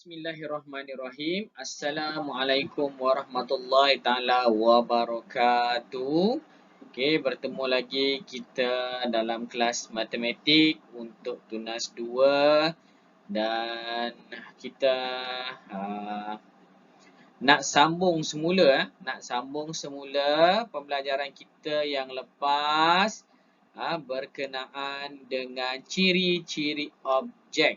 Bismillahirrahmanirrahim. Assalamualaikum warahmatullahi taala wabarakatuh. Okey, bertemu lagi kita dalam kelas matematik untuk tunas 2 dan kita nak sambung semula pembelajaran kita yang lepas berkenaan dengan ciri-ciri objek.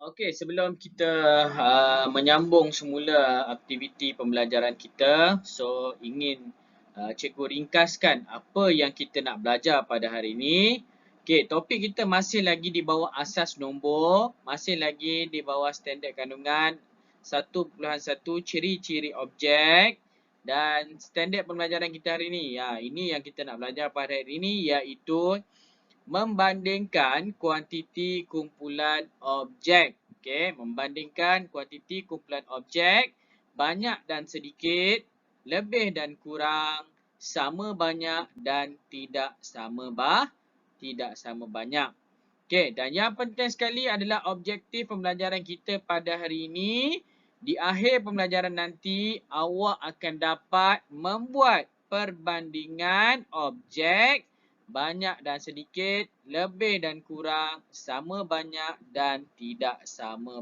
Okey, sebelum kita menyambung semula aktiviti pembelajaran kita, so ingin cikgu ringkaskan apa yang kita nak belajar pada hari ini. Okey, topik kita masih lagi di bawah asas nombor, masih lagi di bawah standard kandungan 1.1 ciri-ciri objek dan standard pembelajaran kita hari ini. Ini yang kita nak belajar pada hari ini iaitu membandingkan kuantiti kumpulan objek. Okey, membandingkan kuantiti kumpulan objek, banyak dan sedikit, lebih dan kurang, sama banyak dan tidak sama banyak. Okey, dan yang penting sekali adalah objektif pembelajaran kita pada hari ini. Di akhir pembelajaran nanti, awak akan dapat membuat perbandingan objek banyak dan sedikit, lebih dan kurang, sama banyak dan tidak sama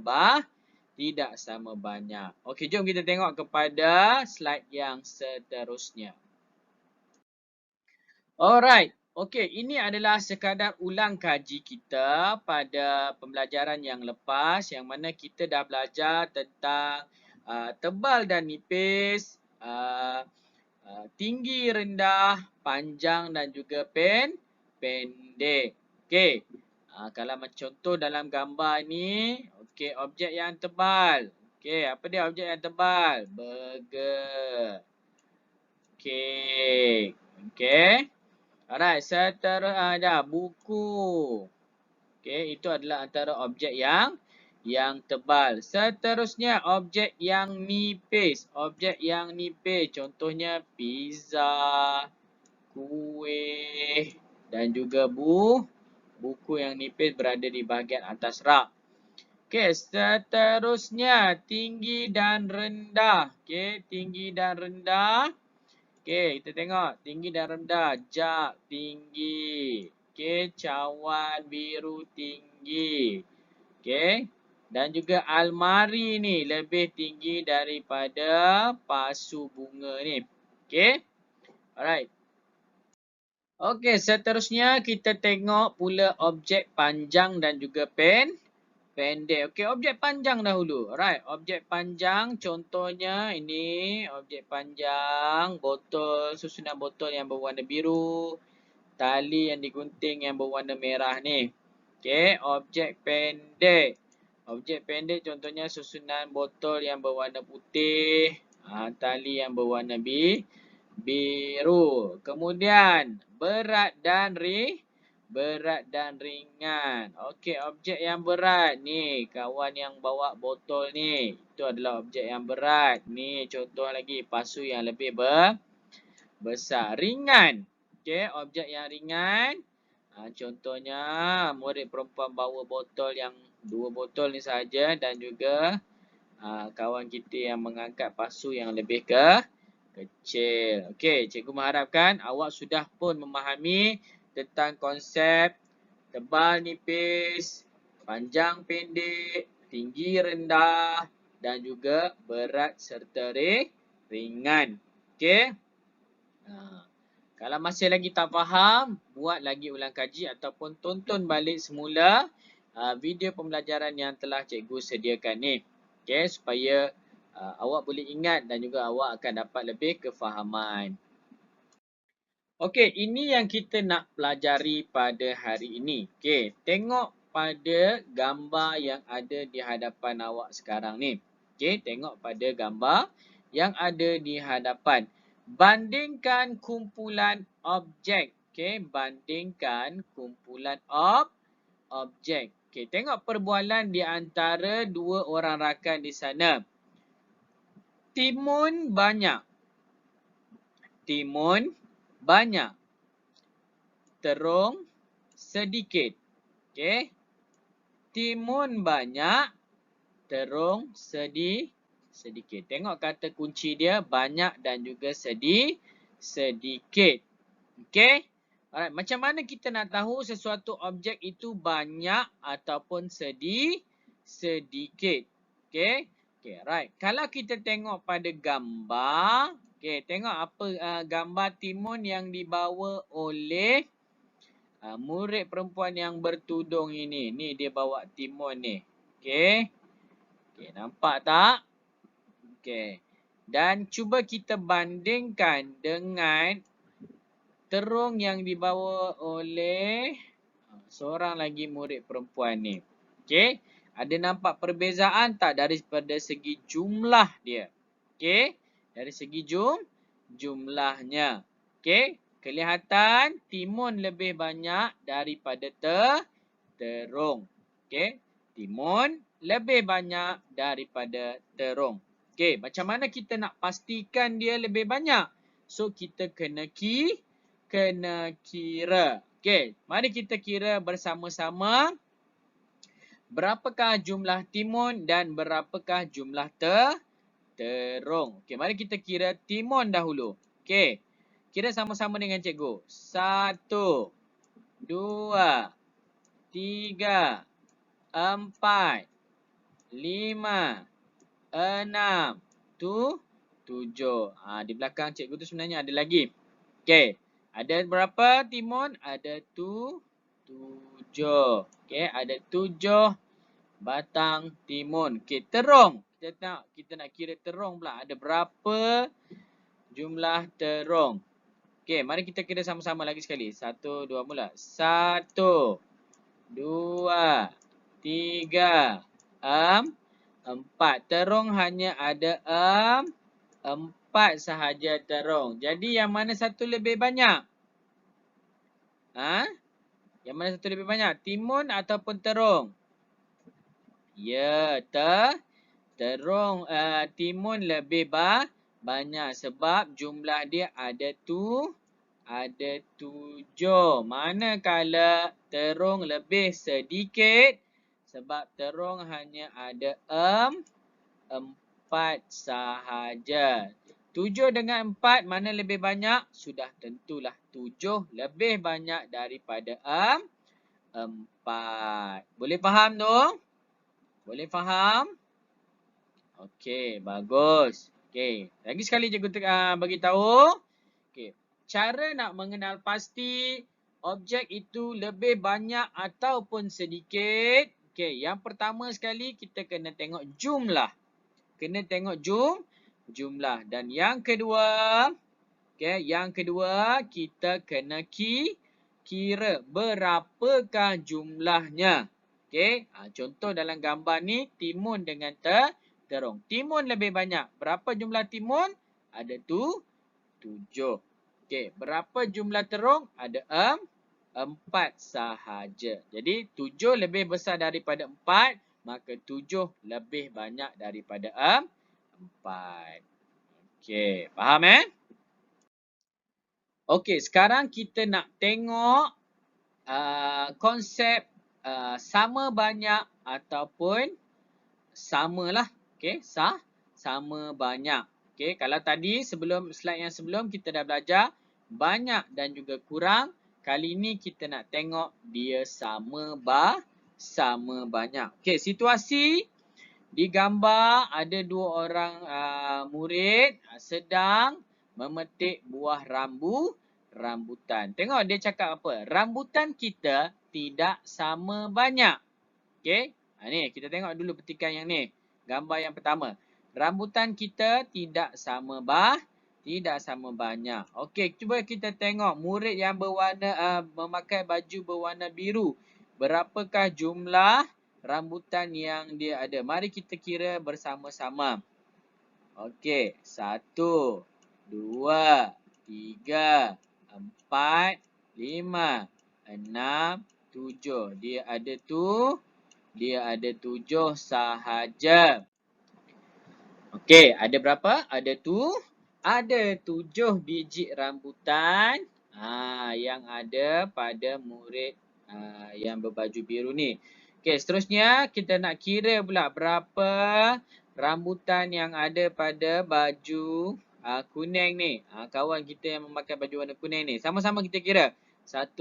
banyak. Okey, jom kita tengok kepada slide yang seterusnya. Alright. Okey, ini adalah sekadar ulang kaji kita pada pembelajaran yang lepas yang mana kita dah belajar tentang tebal dan nipis, tinggi, rendah, panjang dan juga pendek. Okey. Kalau macam contoh dalam gambar ni, okey, objek yang tebal. Okey, apa dia objek yang tebal? Burger. Okey. Okey. Alright, seterusnya buku. Okey, itu adalah antara objek yang tebal. Seterusnya objek yang nipis. Objek yang nipis contohnya pizza, kuih dan juga buku yang nipis berada di bahagian atas rak. Okey, seterusnya tinggi dan rendah. Okey, tinggi dan rendah. Okey, kita tengok tinggi dan rendah. Jak tinggi. Okey, cawan biru tinggi. Okey. Dan juga almari ni lebih tinggi daripada pasu bunga ni. Okey. Alright. Okey, seterusnya kita tengok pula objek panjang dan juga pendek. Okey, objek panjang dahulu. Alright, objek panjang contohnya ini objek panjang, botol, susunan botol yang berwarna biru, tali yang digunting yang berwarna merah ni. Okey, objek pendek. Objek pendek contohnya susunan botol yang berwarna putih, tali yang berwarna biru. Kemudian berat dan ringan. Okey, objek yang berat ni, kawan yang bawa botol ni, itu adalah objek yang berat. Ni contoh lagi pasu yang lebih besar. Ringan. Okey, objek yang ringan. Contohnya murid perempuan bawa botol yang 2 botol ni saja dan juga kawan kita yang mengangkat pasu yang lebih kecil. Okey, cikgu mengharapkan awak sudah pun memahami tentang konsep tebal nipis, panjang pendek, tinggi rendah dan juga berat serta ringan. Okey. Kalau masih lagi tak faham, buat lagi ulang kaji ataupun tonton balik semula video pembelajaran yang telah cikgu sediakan ni. Okey, supaya awak boleh ingat dan juga awak akan dapat lebih kefahaman. Okey, ini yang kita nak pelajari pada hari ini. Okey, tengok pada gambar yang ada di hadapan awak sekarang ni. Okey, tengok pada gambar yang ada di hadapan. Bandingkan kumpulan objek. Okey, bandingkan kumpulan objek. Okey, tengok perbualan di antara dua orang rakan di sana. Timun banyak. Timun banyak. Terung sedikit. Okey. timun banyak, terung sedikit. Tengok kata kunci dia banyak dan juga sedikit. Okey. Alright, macam mana kita nak tahu sesuatu objek itu banyak ataupun sedikit? Okey. Okey, right. Kalau kita tengok pada gambar, okey, tengok apa gambar timun yang dibawa oleh murid perempuan yang bertudung ini. Ni dia bawa timun ni. Okey. Okey, nampak tak? Okey. Dan cuba kita bandingkan dengan terung yang dibawa oleh seorang lagi murid perempuan ni. Okey. Ada nampak perbezaan tak daripada segi jumlah dia? Okey. Dari segi jumlahnya. Okey. Kelihatan timun lebih banyak daripada terung. Okey. Timun lebih banyak daripada terung. Okey. Macam mana kita nak pastikan dia lebih banyak? So, kita kena kira. Okey, mari kita kira bersama-sama berapakah jumlah timun dan berapakah jumlah terung. Okey, mari kita kira timun dahulu. Okey, kira sama-sama dengan cikgu. 1, 2, 3, 4, 5, 6, 7. Di belakang cikgu tu sebenarnya ada lagi. Okey. Ada berapa timun? Ada 7. Okey, ada 7 batang timun. Okey, terung. Kita nak kira terung pula. Ada berapa jumlah terung? Okey, mari kita kira sama-sama lagi sekali. 1, 2 mula. 1, 2, 3, 4. Terung hanya ada 4 sahaja terung. Jadi yang mana satu lebih banyak? Yang mana satu lebih banyak? Timun ataupun terung? Ya, terung. Timun lebih banyak sebab jumlah dia ada 7. Manakala terung lebih sedikit sebab terung hanya ada 4 sahaja. 7 dengan 4 mana lebih banyak? Sudah tentulah 7 lebih banyak daripada 4. Boleh faham tu? Boleh faham? Okey, bagus. Okey, lagi sekali cikgu bagi tahu. Okey, cara nak mengenal pasti objek itu lebih banyak ataupun sedikit. Okey, yang pertama sekali kita kena tengok jumlah. Kena tengok jumlah. Dan yang kedua, kita kena kira berapakah jumlahnya. Okey, contoh dalam gambar ni timun dengan terung. Timun lebih banyak. Berapa jumlah timun? Ada 7. Okey, berapa jumlah terung? Ada 4 sahaja. Jadi 7 lebih besar daripada 4. Maka 7 lebih banyak daripada 4. Okey, faham Okey, sekarang kita nak tengok konsep sama banyak ataupun samalah. Okey, sama banyak. Okey, kalau tadi slide yang sebelum kita dah belajar banyak dan juga kurang. Kali ni kita nak tengok dia sama banyak. Okey, situasi di gambar ada 2 orang murid sedang memetik buah rambutan. Tengok dia cakap apa? Rambutan kita tidak sama banyak. Okey, ni kita tengok dulu petikan yang ni. Gambar yang pertama. Rambutan kita tidak sama banyak. Okey, cuba kita tengok murid yang memakai baju berwarna biru. Berapakah jumlah rambutan yang dia ada? Mari kita kira bersama-sama. Okey, 1, 2, 3, 4, 5, 6, 7. Dia ada 7 sahaja. Okey, ada berapa? Ada 7 biji rambutan yang ada pada murid yang berbaju biru ni. Okey, seterusnya kita nak kira pula berapa rambutan yang ada pada baju kuning ni. Kawan kita yang memakai baju warna kuning ni. Sama-sama kita kira. 1,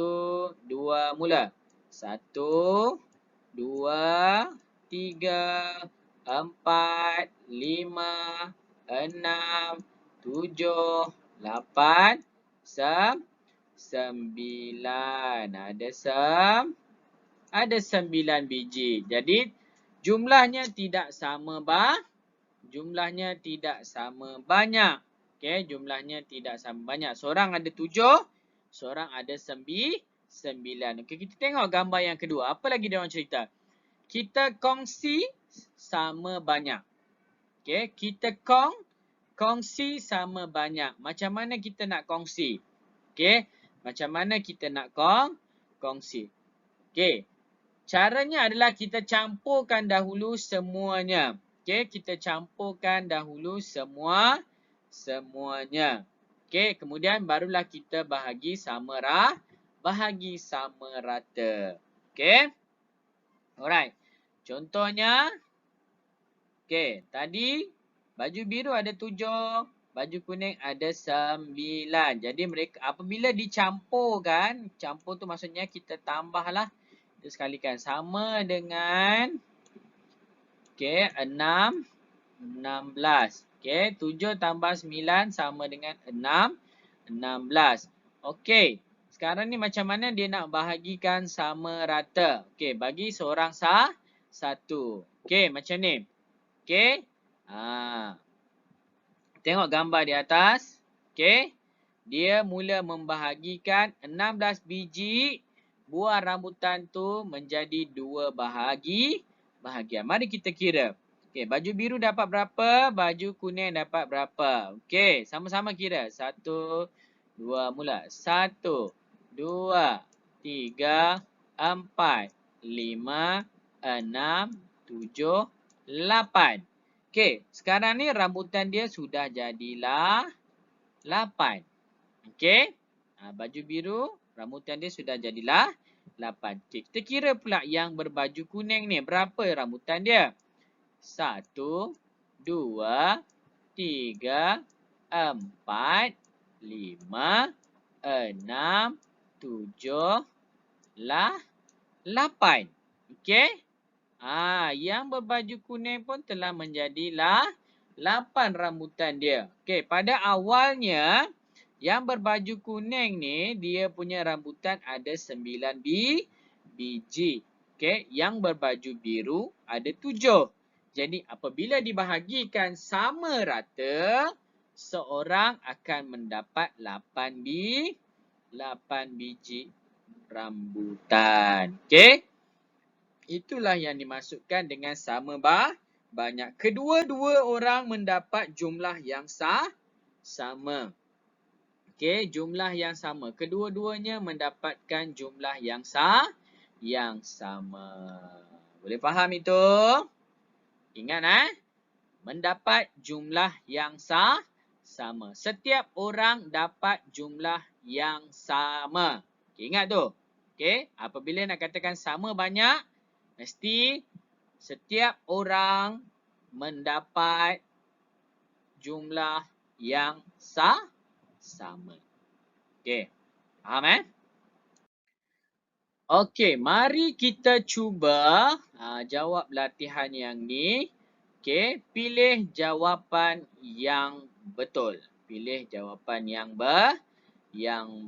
2, mula. 1, 2, 3, 4, 5, 6, 7, 8, 9. Ada 9 biji. Jadi jumlahnya tidak sama jumlahnya tidak sama banyak. Okey, jumlahnya tidak sama banyak. Seorang ada 7, seorang ada 9. Okey, kita tengok gambar yang kedua. Apa lagi dia orang cerita? Kita kongsi sama banyak. Okey, kita kongsi sama banyak. Macam mana kita nak kongsi? Okey, macam mana kita nak kongsi? Okey. Caranya adalah kita campurkan dahulu semuanya. Okey, kita campurkan dahulu semuanya. Okey, kemudian barulah kita bahagi sama rata. Okey. Alright. Contohnya, okey, tadi baju biru ada 7, baju kuning ada 9. Jadi mereka apabila dicampurkan, campur tu maksudnya kita tambahlah. Kita sekalikan sama dengan okey 6, 16. Okey, 7 tambah 9 sama dengan 6, 16. Okey, sekarang ni macam mana dia nak bahagikan sama rata? Okey, bagi seorang satu. Okey, macam ni. Okey. Tengok gambar di atas. Okey. Dia mula membahagikan 16 biji buah rambutan tu menjadi 2 bahagian. Mari kita kira. Okey, baju biru dapat berapa? Baju kuning dapat berapa? Okey, sama-sama kira. 1, 2, mula. 1, 2, 3, 4, 5, 6, 7, 8. Okey, sekarang ni rambutan dia sudah jadilah 8. Okey. Baju biru, rambutan dia sudah jadilah 8. Okay, kita kira pula yang berbaju kuning ni. Berapa rambutan dia? 1, 2, 3, 4, 5, 6, 7, 8. Okey. Yang berbaju kuning pun telah menjadilah 8 rambutan dia. Okey, pada awalnya yang berbaju kuning ni, dia punya rambutan ada 9 biji. Okey, yang berbaju biru ada 7. Jadi, apabila dibahagikan sama rata, seorang akan mendapat 8 biji rambutan. Okey, itulah yang dimaksudkan dengan sama banyak. Kedua-dua orang mendapat jumlah yang sama. Okey, jumlah yang sama. Kedua-duanya mendapatkan jumlah yang sama. Boleh faham itu? Ingat mendapat jumlah yang sama. Setiap orang dapat jumlah yang sama. Okay, ingat tu. Okey, apabila nak katakan sama banyak, mesti setiap orang mendapat jumlah yang sama. Okey. Faham Okey, mari kita cuba jawab latihan yang ni. Okey, pilih jawapan yang betul. Pilih jawapan yang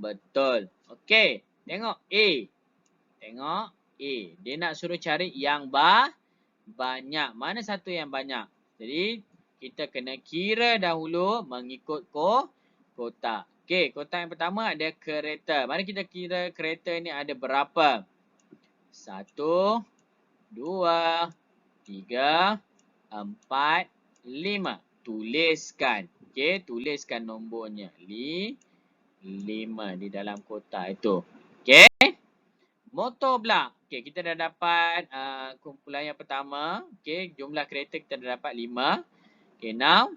betul. Okey, tengok A. Tengok A. Dia nak suruh cari yang banyak. Mana satu yang banyak? Jadi, kita kena kira dahulu mengikut kotak. Okey, kotak yang pertama ada kereta. Mari kita kira kereta ni ada berapa? 1, 2, 3, 4, 5. Tuliskan. Okey, tuliskan nombornya. 5 di dalam kotak itu. Okey. Motor pula. Okey, kita dah dapat kumpulan yang pertama. Okey, jumlah kereta kita dah dapat 5. Okey, now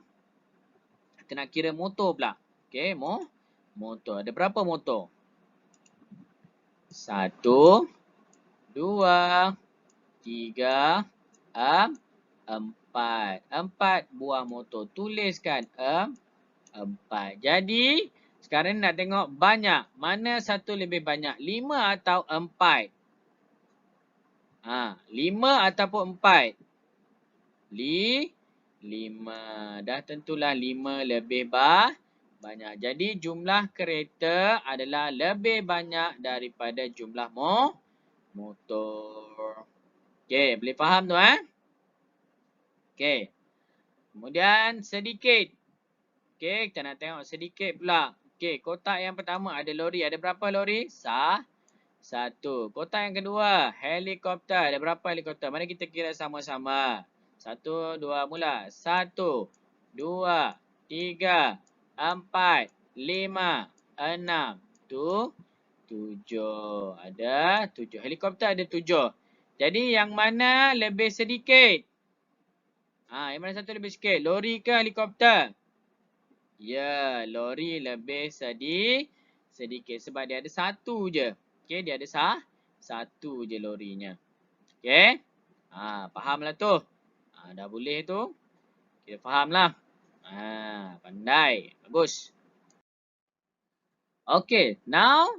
kita nak kira motor pula. Okey, motor. Ada berapa motor? 1, 2, 3, 4. 4 buah motor. Tuliskan 4. Jadi, sekarang nak tengok banyak. Mana satu lebih banyak? 5 atau 4? 5 ataupun 4? 5. Dah tentulah 5 lebih banyak. Jadi, jumlah kereta adalah lebih banyak daripada jumlah motor. Okey, boleh faham tu Okey. Kemudian sedikit. Okey, kita nak tengok sedikit pula. Okey, kotak yang pertama ada lori. Ada berapa lori? Satu. Kotak yang kedua, helikopter. Ada berapa helikopter? Mari kita kira sama-sama. 1, 2, mula. 1, 2, 3, 4, 5, 6, 7. Ada 7. Helikopter ada 7. Jadi yang mana lebih sedikit? Yang mana satu lebih sikit? Lori ke helikopter? Ya, lori lebih sedikit sebab dia ada satu je. Okey, dia ada satu je lorinya. Okey? Fahamlah tu. Dah boleh tu. Kita fahamlah. Pandai. Bagus. Okey, now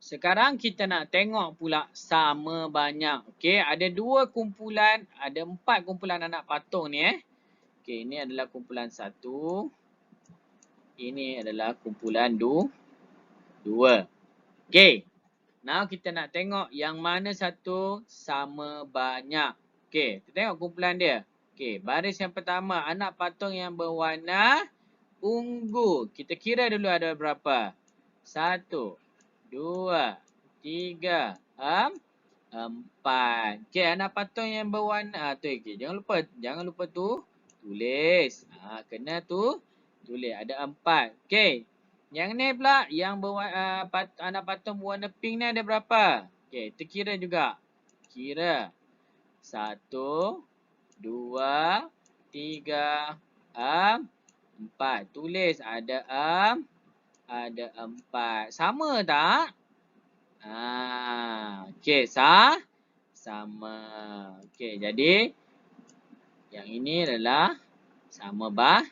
sekarang kita nak tengok pula sama banyak. Okey, ada 2 kumpulan, ada 4 kumpulan anak patung ni Okey, ini adalah kumpulan 1. Ini adalah kumpulan 2. Okey. Now kita nak tengok yang mana satu sama banyak. Okey, kita tengok kumpulan dia. Okey, baris yang pertama anak patung yang berwarna ungu. Kita kira dulu ada berapa? 1, 2, 3, 4. Okey, anak patung yang berwarna okey, jangan lupa tu tulis. Kena tu tulis ada 4. Okey. Yang ni pula yang anak patung berwarna pink ni ada berapa? Okey, kita kira juga. Kira. 1, 2, 3, 4. Tulis ada 4. Sama tak? Okey, sama. Okey, jadi yang ini adalah sama banyak.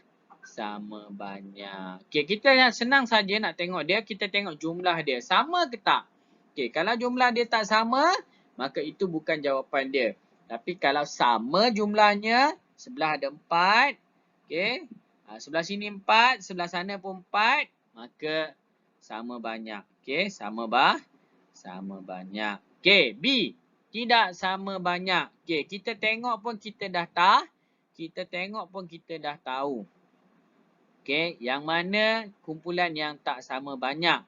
Okey, kita senang saja nak tengok dia, kita tengok jumlah dia. Sama ke tak? Okey, kalau jumlah dia tak sama, maka itu bukan jawapan dia. Tapi kalau sama jumlahnya, sebelah ada 4. Okey, sebelah sini 4, sebelah sana pun 4, maka sama banyak. Okey, sama banyak. Okey, B. Tidak sama banyak. Okey, kita tengok pun kita dah tahu. Okey, yang mana kumpulan yang tak sama banyak.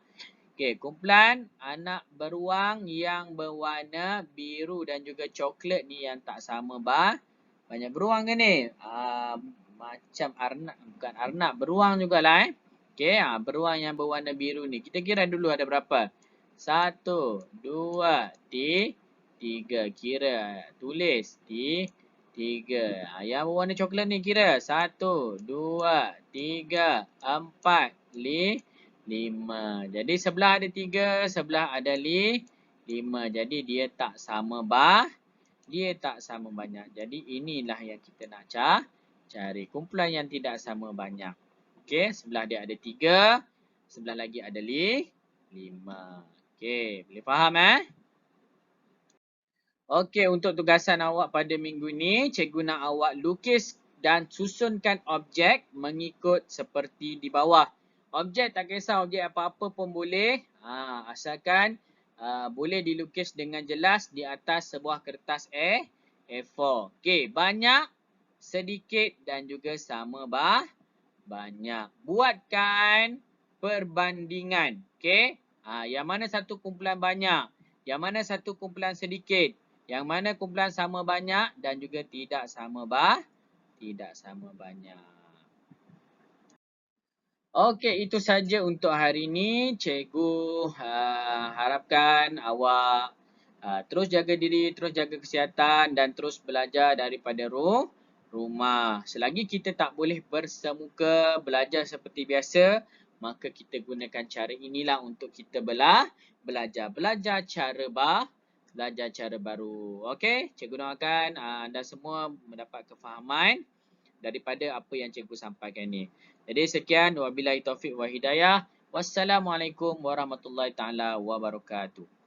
Okey, kumpulan anak beruang yang berwarna biru dan juga coklat ni yang tak sama banyak. Beruang ke ni? Macam arnab, bukan arnab, beruang jugalah Okey, beruang yang berwarna biru ni. Kita kira dulu ada berapa? 1, 2, 3. Kira. Tulis. 3. Yang berwarna coklat ni kira. 1, 2, 3, 4, 5. Jadi sebelah ada 3, sebelah ada 5. Jadi dia tak sama banyak. Jadi inilah yang kita nak cari. Kumpulan yang tidak sama banyak. Okey, sebelah dia ada 3, sebelah lagi ada 5. Okey, boleh faham Okey, untuk tugasan awak pada minggu ni, cikgu nak awak lukis dan susunkan objek mengikut seperti di bawah. Objek tak kisah objek apa-apa pun boleh, asalkan boleh dilukis dengan jelas di atas sebuah kertas A4. Okey, banyak, sedikit dan juga sama banyak. Buatkan perbandingan. Okey, yang mana satu kumpulan banyak, yang mana satu kumpulan sedikit, yang mana kumpulan sama banyak dan juga tidak sama banyak. Okey, itu saja untuk hari ini. Cikgu harapkan awak terus jaga diri, terus jaga kesihatan dan terus belajar daripada rumah. Selagi kita tak boleh bersemuka belajar seperti biasa, maka kita gunakan cara inilah untuk kita belajar. Belajar cara belajar cara baru. Okey, cikgu doakan anda semua mendapat kefahaman daripada apa yang cikgu sampaikan ni. Jadi sekian, wabillahi taufik wa hidayah. Wassalamualaikum warahmatullahi taala wabarakatuh.